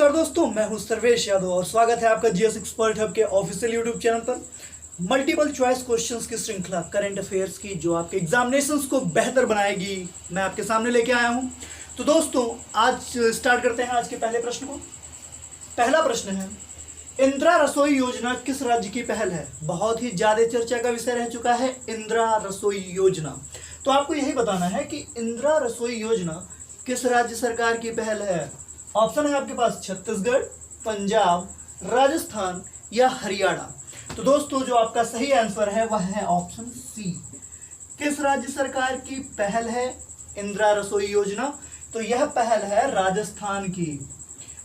नमस्कार दोस्तों, मैं हूं सर्वेश यादव और स्वागत है आपका जीएस एक्सपर्ट हब के ऑफिशियल यूट्यूब चैनल पर। मल्टीपल चॉइस क्वेश्चंस की श्रृंखला करंट अफेयर्स की जो आपके एग्जामिनेशंस को बेहतर बनाएगी, मैं आपके सामने लेके आया हूं। तो दोस्तों आज स्टार्ट करते हैं आज के पहले प्रश्न को। पहला प्रश्न है, इंदिरा रसोई योजना किस राज्य की पहल है? बहुत ही ज्यादा चर्चा का विषय रह चुका है इंदिरा रसोई योजना। तो आपको यही बताना है कि इंदिरा रसोई योजना किस राज्य सरकार की पहल है। ऑप्शन है आपके पास छत्तीसगढ़, पंजाब, राजस्थान या हरियाणा। तो दोस्तों जो आपका सही आंसर है वह है ऑप्शन सी। किस राज्य सरकार की पहल है इंदिरा रसोई योजना? तो यह पहल है राजस्थान की।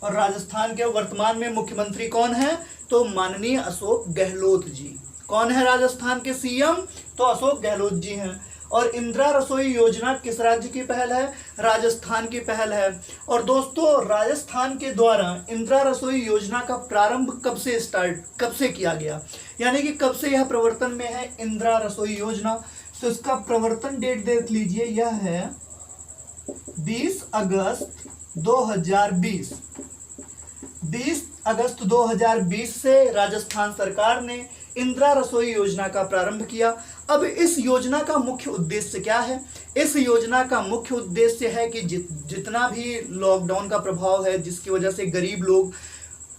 और राजस्थान के वर्तमान में मुख्यमंत्री कौन है? तो माननीय अशोक गहलोत जी। कौन है राजस्थान के सीएम? तो अशोक गहलोत जी हैं। और इंदिरा रसोई योजना किस राज्य की पहल है? राजस्थान की पहल है। और दोस्तों राजस्थान के द्वारा इंदिरा रसोई योजना का प्रारंभ कब से किया गया, यानी कि कब से यह प्रवर्तन में है इंदिरा रसोई योजना? तो इसका प्रवर्तन डेट देख लीजिए, यह है 20 अगस्त 2020। 20 अगस्त 2020 से राजस्थान सरकार ने इंदिरा रसोई योजना का प्रारंभ किया। अब इस योजना का मुख्य उद्देश्य क्या है? इस योजना का मुख्य उद्देश्य है कि जितना भी लॉकडाउन का प्रभाव है, जिसकी वजह से गरीब लोग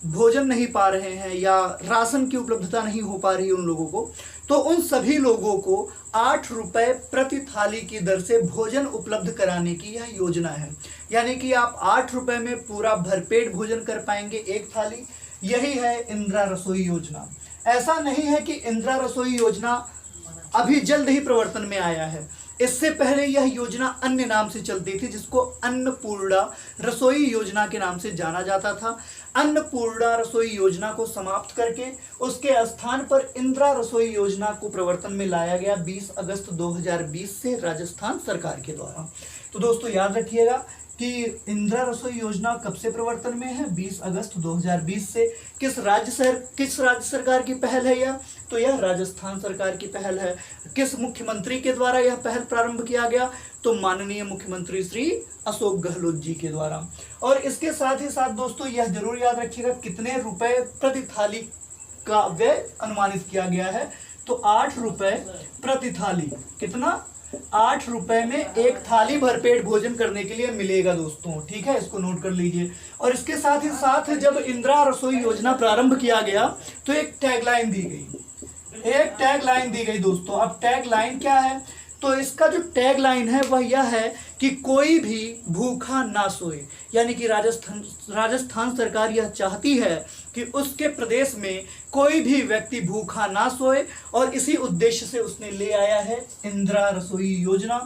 भोजन नहीं पा रहे हैं या राशन की उपलब्धता नहीं हो पा रही उन लोगों को, तो उन सभी लोगों को 8 रुपए प्रति थाली की दर से भोजन उपलब्ध कराने की यह योजना है। यानी कि आप 8 रुपए में पूरा भरपेट भोजन कर पाएंगे एक थाली। यही है इंदिरा रसोई योजना। ऐसा नहीं है कि इंदिरा रसोई योजना अभी जल्द ही प्रवर्तन में आया है। इससे पहले यह योजना अन्य नाम से चलती थी, जिसको अन्नपूर्णा रसोई योजना के नाम से जाना जाता था। अन्नपूर्णा रसोई योजना को समाप्त करके उसके स्थान पर इंदिरा रसोई योजना को प्रवर्तन में लाया गया 20 अगस्त 2020 से राजस्थान सरकार के द्वारा। तो दोस्तों याद रखिएगा कि इंदिरा रसोई योजना कब से प्रवर्तन में है? 20 अगस्त 2020 से। किस राज्य सरकार की पहल है यह? तो यह राजस्थान सरकार की पहल है। किस मुख्यमंत्री के द्वारा यह पहल प्रारंभ किया गया? तो माननीय मुख्यमंत्री श्री अशोक गहलोत जी के द्वारा। और इसके साथ ही साथ दोस्तों यह जरूर याद रखिएगा कितने रुपए प्रति थाली का व्यय अनुमानित किया गया है? तो 8 रुपए प्रति थाली। कितना? 8 रुपए में एक थाली भरपेट भोजन करने के लिए मिलेगा दोस्तों। ठीक है, इसको नोट कर लीजिए। और इसके साथ ही साथ जब इंदिरा रसोई योजना प्रारंभ किया गया तो एक टैगलाइन दी गई दोस्तों। अब टैगलाइन क्या है? तो इसका जो टैगलाइन है वह यह है कि कोई भी भूखा ना सोए। यानी कि राजस्थान सरकार यह चाहती है कि उसके प्रदेश में कोई भी व्यक्ति भूखा ना सोए, और इसी उद्देश्य से उसने ले आया है इंदिरा रसोई योजना।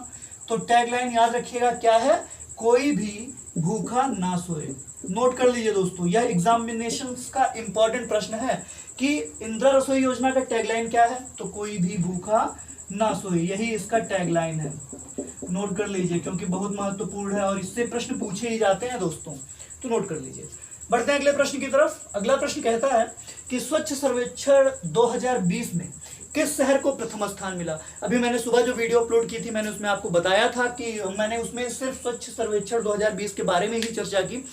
तो टैगलाइन याद रखिएगा क्या है? कोई भी भूखा ना सोए। नोट कर लीजिए दोस्तों, यह एग्जामिनेशन का इंपॉर्टेंट प्रश्न है कि इंदिरा रसोई योजना का टैगलाइन क्या है? तो कोई भी भूखा ना सोए, यही इसका टैगलाइन है। नोट कर लीजिए क्योंकि बहुत महत्वपूर्ण है और इससे प्रश्न पूछे ही जाते हैं दोस्तों, तो नोट कर लीजिए। बढ़ते हैं अगले प्रश्न की तरफ। अगला प्रश्न कहता है कि स्वच्छ सर्वेक्षण 2020 में किस शहर को प्रथम स्थान मिला? अभी मैंने सुबह जो वीडियो अपलोड की थी मैंने उसमें आपको बताया था कि मैंने उसमें सिर्फ स्वच्छ सर्वेक्षण 2020 के बारे में ही चर्चा की,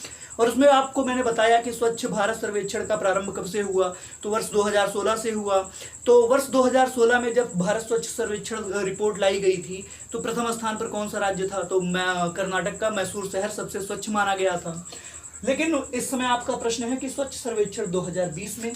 और उसमें आपको मैंने बताया कि स्वच्छ भारत सर्वेक्षण का प्रारंभ कब से हुआ? तो वर्ष 2016 से हुआ। तो वर्ष 2016 में जब भारत स्वच्छ सर्वेक्षण रिपोर्ट लाई गई थी तो प्रथम स्थान पर कौन सा राज्य था? तो कर्नाटक का मैसूर शहर सबसे स्वच्छ माना गया था। लेकिन इस समय आपका प्रश्न है कि स्वच्छ सर्वेक्षण 2020 में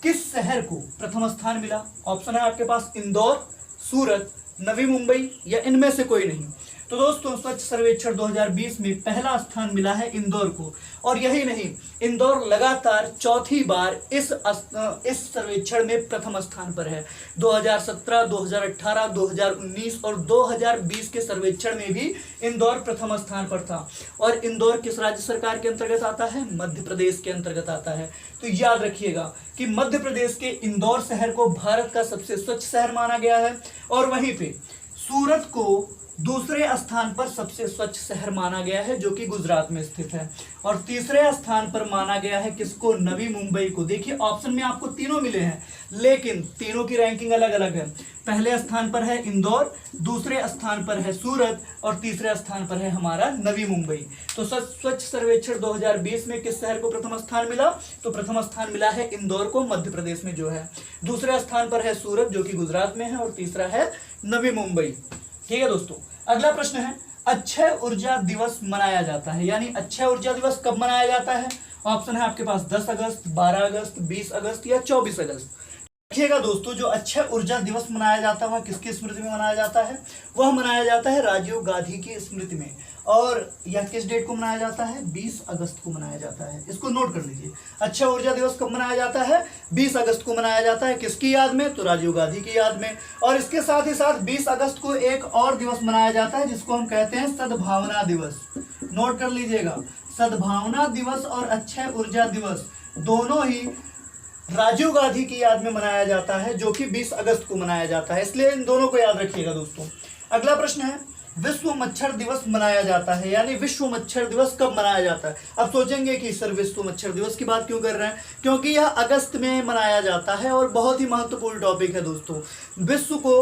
किस शहर को प्रथम स्थान मिला? ऑप्शन है आपके पास इंदौर, सूरत, नवी मुंबई या इनमें से कोई नहीं। तो दोस्तों स्वच्छ सर्वेक्षण 2020 में पहला स्थान मिला है इंदौर को। और यही नहीं, इंदौर लगातार चौथी बार इस सर्वेक्षण में प्रथम स्थान पर है। 2017, 2018, 2019 और 2020 के सर्वेक्षण में भी इंदौर प्रथम स्थान पर था। और इंदौर किस राज्य सरकार के अंतर्गत आता है? मध्य प्रदेश के अंतर्गत आता है। तो याद रखिएगा कि मध्य प्रदेश के इंदौर शहर को भारत का सबसे स्वच्छ शहर माना गया है। और वहीं पे सूरत को दूसरे स्थान पर सबसे स्वच्छ शहर माना गया है जो कि गुजरात में स्थित है। और तीसरे स्थान पर माना गया है किसको? नवी मुंबई को। देखिए ऑप्शन में आपको तीनों मिले हैं, लेकिन तीनों की रैंकिंग अलग अलग है। पहले स्थान पर है इंदौर, दूसरे स्थान पर है सूरत और तीसरे स्थान पर है हमारा नवी मुंबई। तो स्वच्छ सर्वेक्षण 2020 में किस शहर को प्रथम स्थान मिला? तो प्रथम स्थान मिला है इंदौर को, मध्य प्रदेश में जो है। दूसरे स्थान पर है सूरत जो कि गुजरात में है और तीसरा है नवी मुंबई। ठीक है दोस्तों, अगला प्रश्न है अक्षय ऊर्जा दिवस मनाया जाता है, यानी अक्षय ऊर्जा दिवस कब मनाया जाता है? ऑप्शन है आपके पास 10 अगस्त, 12 अगस्त, 20 अगस्त या 24 अगस्त। देखिएगा दोस्तों, जो अक्षय ऊर्जा दिवस मनाया जाता है वह किसकी स्मृति में मनाया जाता है? वह मनाया जाता है राजीव गांधी की स्मृति में। और यह किस डेट को मनाया जाता है? 20 अगस्त को मनाया जाता है। इसको नोट कर लीजिए। अक्षय ऊर्जा दिवस कब मनाया जाता है? 20 अगस्त को मनाया जाता है। किसकी याद में? तो राजीव गांधी की याद में। और इसके साथ ही साथ 20 अगस्त को एक और दिवस मनाया जाता है जिसको हम कहते हैं सद्भावना दिवस। नोट कर लीजिएगा, सद्भावना दिवस और अक्षय ऊर्जा दिवस दोनों ही राजीव गांधी की याद में मनाया जाता है, जो कि 20 अगस्त को मनाया जाता है। इसलिए इन दोनों को याद रखिएगा दोस्तों। अगला प्रश्न है विश्व मच्छर दिवस मनाया जाता है, यानी विश्व मच्छर दिवस कब मनाया जाता है? अब सोचेंगे कि सर विश्व मच्छर दिवस की बात क्यों कर रहे हैं? क्योंकि यह अगस्त में मनाया जाता है और बहुत ही महत्वपूर्ण टॉपिक है दोस्तों। विश्व को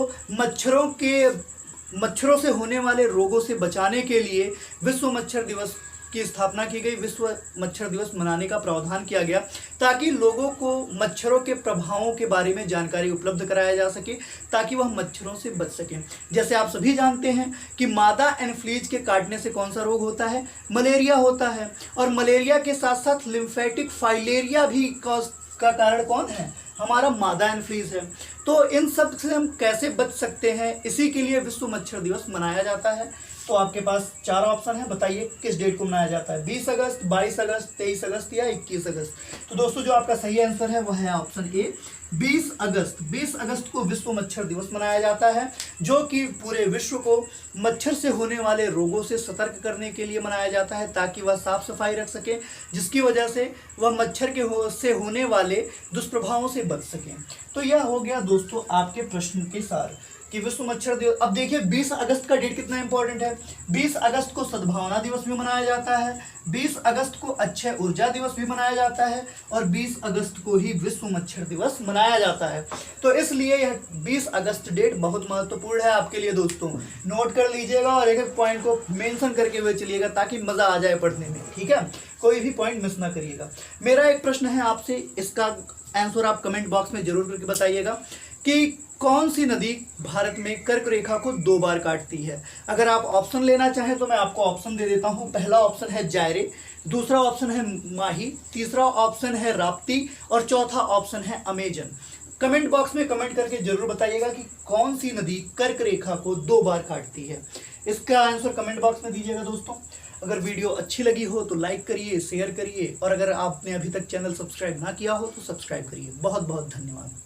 मच्छरों से होने वाले रोगों से बचाने के लिए विश्व मच्छर दिवस की स्थापना की गई। विश्व मच्छर दिवस मनाने का प्रावधान किया गया ताकि लोगों को मच्छरों के प्रभावों के बारे में जानकारी उपलब्ध कराया जा सके, ताकि वह मच्छरों से बच सकें। जैसे आप सभी जानते हैं कि मादा एनफ्लीज के काटने से कौन सा रोग होता है? मलेरिया होता है। और मलेरिया के साथ साथ लिम्फेटिक फाइलेरिया भी का कारण कौन है? हमारा मादा एनफ्लीज है। तो इन सब से हम कैसे बच सकते हैं, इसी के लिए विश्व मच्छर दिवस मनाया जाता है। तो आपके पास 4 ऑप्शन है, बताइए किस डेट को मनाया जाता है? 20 अगस्त, 22 अगस्त, 23 अगस्त या 21 अगस्त। तो दोस्तों जो आपका सही आंसर है वह है ऑप्शन ए, 20 अगस्त। 20 अगस्त को विश्व मच्छर दिवस मनाया जाता है, जो कि पूरे विश्व को मच्छर से होने वाले रोगों से सतर्क करने के लिए मनाया जाता है, ताकि वह साफ सफाई रख सके, जिसकी वजह से वह मच्छर से होने वाले दुष्प्रभावों से बच सकें। तो यह हो गया दोस्तों आपके प्रश्न के सार कि विश्व मच्छर दिवस। अब देखिए 20 अगस्त का डेट कितना इंपॉर्टेंट है। 20 अगस्त को सद्भावना दिवस भी मनाया जाता है, 20 अगस्त को अक्षय ऊर्जा दिवस भी मनाया जाता है और 20 अगस्त को ही विश्व मच्छर दिवस मनाया जाता है। तो इसलिए यह 20 अगस्त डेट बहुत महत्वपूर्ण है आपके लिए दोस्तों। नोट कर लीजिएगा और एक एक पॉइंट को मेंशन करके हुए चलिएगा ताकि मजा आ जाए पढ़ने में। ठीक है, कोई भी पॉइंट मिस ना करिएगा। मेरा एक प्रश्न है आपसे, इसका आंसर आप कमेंट बॉक्स में जरूर करके बताइएगा कि कौन सी नदी भारत में कर्क रेखा को 2 बार काटती है? अगर आप ऑप्शन लेना चाहें तो मैं आपको ऑप्शन दे देता हूं। पहला ऑप्शन है जायरे, दूसरा ऑप्शन है माही, तीसरा ऑप्शन है राप्ती और चौथा ऑप्शन है अमेजन। कमेंट बॉक्स में कमेंट करके जरूर बताइएगा कि कौन सी नदी कर्क रेखा को 2 बार काटती है। इसका आंसर कमेंट बॉक्स में दीजिएगा दोस्तों। अगर वीडियो अच्छी लगी हो तो लाइक करिए, शेयर करिए और अगर आपने अभी तक चैनल सब्सक्राइब ना किया हो तो सब्सक्राइब करिए। बहुत बहुत धन्यवाद।